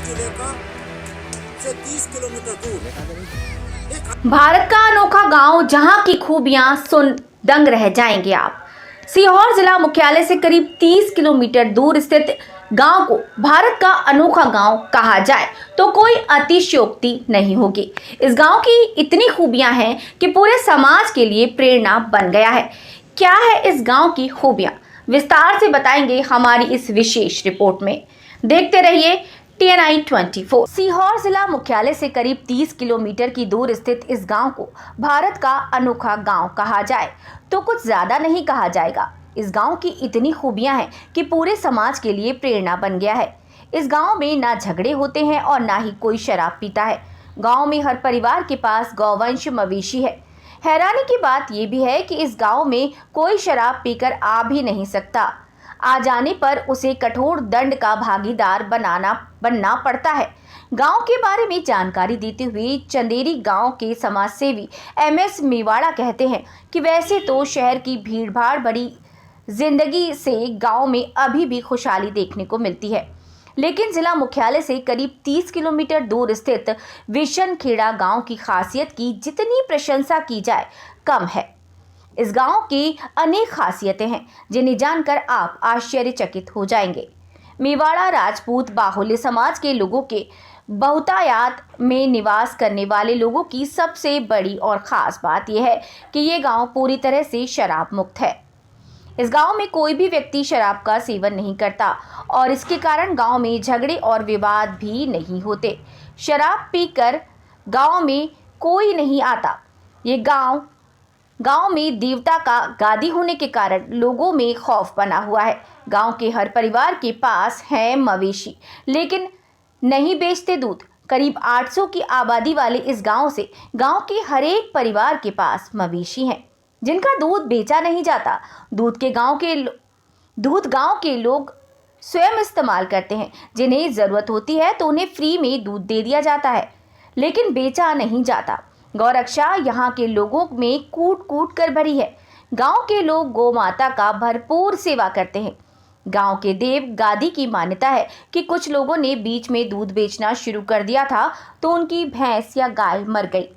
जिले का से 30 किलोमीटर दूर भारत का अनोखा गांव जहां की खूबियां सुन दंग रह जाएंगे आप। सीहोर जिला मुख्यालय से करीब 30 किलोमीटर दूर स्थित गांव को भारत का अनोखा गांव कहा जाए तो कोई अतिशयोक्ति नहीं होगी। इस गांव की इतनी खूबियां हैं कि पूरे समाज के लिए प्रेरणा बन गया है। क्या है इस गांव की खूबियां, विस्तार से बताएंगे हमारी इस विशेष रिपोर्ट में। देखते रहिए TNI 24। सीहोर जिला मुख्यालय से करीब 30 किलोमीटर की दूर स्थित इस गांव को भारत का अनोखा गांव कहा जाए तो कुछ ज्यादा नहीं कहा जाएगा। इस गांव की इतनी खूबियां हैं कि पूरे समाज के लिए प्रेरणा बन गया है। इस गांव में ना झगड़े होते हैं और ना ही कोई शराब पीता है। गांव में हर परिवार के पास गौवंश मवेशी है। हैरानी की बात यह भी है कि इस गांव में कोई शराब पीकर आ भी नहीं सकता। आ जाने पर उसे कठोर दंड का भागीदार बनना पड़ता है। गांव के बारे में जानकारी देते हुए चंदेरी गांव के समाजसेवी MS मेवाड़ा कहते हैं कि वैसे तो शहर की भीड़भाड़ भरी जिंदगी से गांव में अभी भी खुशहाली देखने को मिलती है, लेकिन जिला मुख्यालय से करीब 30 किलोमीटर दूर स्थित विशनखेड़ा गांव की खासियत की जितनी प्रशंसा की जाए कम है। इस गांव की अनेक खासियतें हैं जिन्हें जानकर आप आश्चर्यचकित हो जाएंगे। मेवाड़ा राजपूत बाहुल्य समाज के लोगों के बहुतायत में निवास करने वाले लोगों की सबसे बड़ी और खास बात यह है कि ये गांव पूरी तरह से शराब मुक्त है। इस गांव में कोई भी व्यक्ति शराब का सेवन नहीं करता और इसके कारण गांव में झगड़े और विवाद भी नहीं होते। शराब पीकर गांव में कोई नहीं आता। ये गांव में देवता का गादी होने के कारण लोगों में खौफ बना हुआ है। गांव के हर परिवार के पास है मवेशी, लेकिन नहीं बेचते दूध। करीब 800 की आबादी वाले इस गांव से गांव के हर एक परिवार के पास मवेशी हैं जिनका दूध बेचा नहीं जाता। दूध गांव के लोग स्वयं इस्तेमाल करते हैं। जिन्हें ज़रूरत होती है तो उन्हें फ्री में दूध दे दिया जाता है, लेकिन बेचा नहीं जाता। गौरक्षा यहाँ के लोगों में कूट कूट कर भरी है। गांव के लोग गौ माता का भरपूर सेवा करते हैं। गांव के देव गादी की मान्यता है कि कुछ लोगों ने बीच में दूध बेचना शुरू कर दिया था तो उनकी भैंस या गाय मर गई।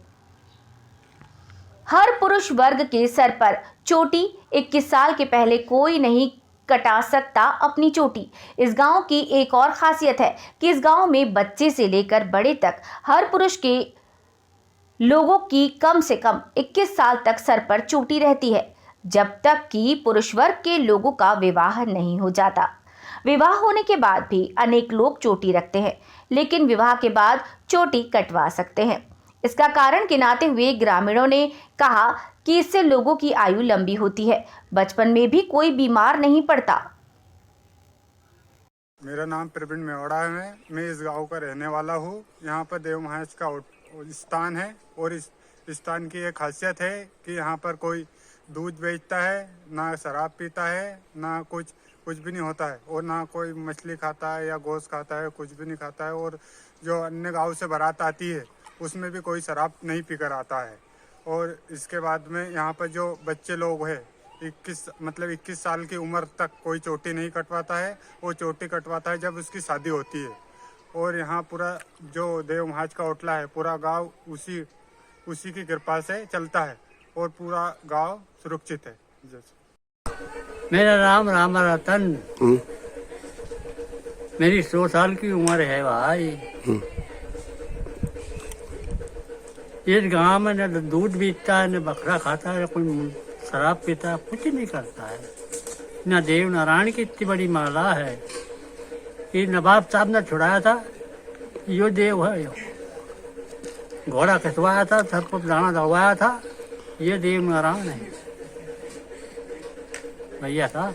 हर पुरुष वर्ग के सर पर चोटी 21 साल के पहले कोई नहीं कटा सकता अपनी चोटी। इस गांव की एक और खासियत है कि इस गांव में बच्चे से लेकर बड़े तक हर पुरुष के लोगों की कम से कम 21 साल तक सर पर चोटी रहती है, जब तक कि पुरुष वर्ग के लोगों का विवाह नहीं हो जाता। विवाह होने के बाद भी अनेक लोग चोटी रखते हैं, लेकिन विवाह के बाद चोटी कटवा सकते हैं। इसका कारण गिनाते हुए ग्रामीणों ने कहा कि इससे लोगों की आयु लंबी होती है, बचपन में भी कोई बीमार नहीं पड़ता। मेरा नाम प्रवीण मेवाड़ा है। मैं इस गांव का रहने वाला हूँ। यहाँ पर देव महाराज का स्थान है और इस स्थान की एक खासियत है कि यहाँ पर कोई दूध बेचता है, ना शराब पीता है, ना कुछ भी नहीं होता है, और ना कोई मछली खाता है या गोश्त खाता है, कुछ भी नहीं खाता है। और जो अन्य गांव से बारात आती है उसमें भी कोई शराब नहीं पीकर आता है। और इसके बाद में यहाँ पर जो बच्चे लोग हैं 21 साल की उम्र तक कोई चोटी नहीं कटवाता है। वो चोटी कटवाता है जब उसकी शादी होती है। और यहाँ पूरा जो देव महाराज का ओटला है, पूरा गांव उसी की कृपा से चलता है और पूरा गांव सुरक्षित है। मेरा नाम राम रतन, मेरी 100 साल की उम्र है भाई। इस गांव में न दूध बेचता है, न बकरा खाता है, न कोई शराब पीता है, कुछ नहीं करता है। न देव नारायण की इतनी बड़ी माला है। ये नवाब साहब ने छुड़ाया था, यो देव है। यो घोड़ा खिंचवाया था, सबको दाना दलवाया था, ये देव नारायण है भैया साहब।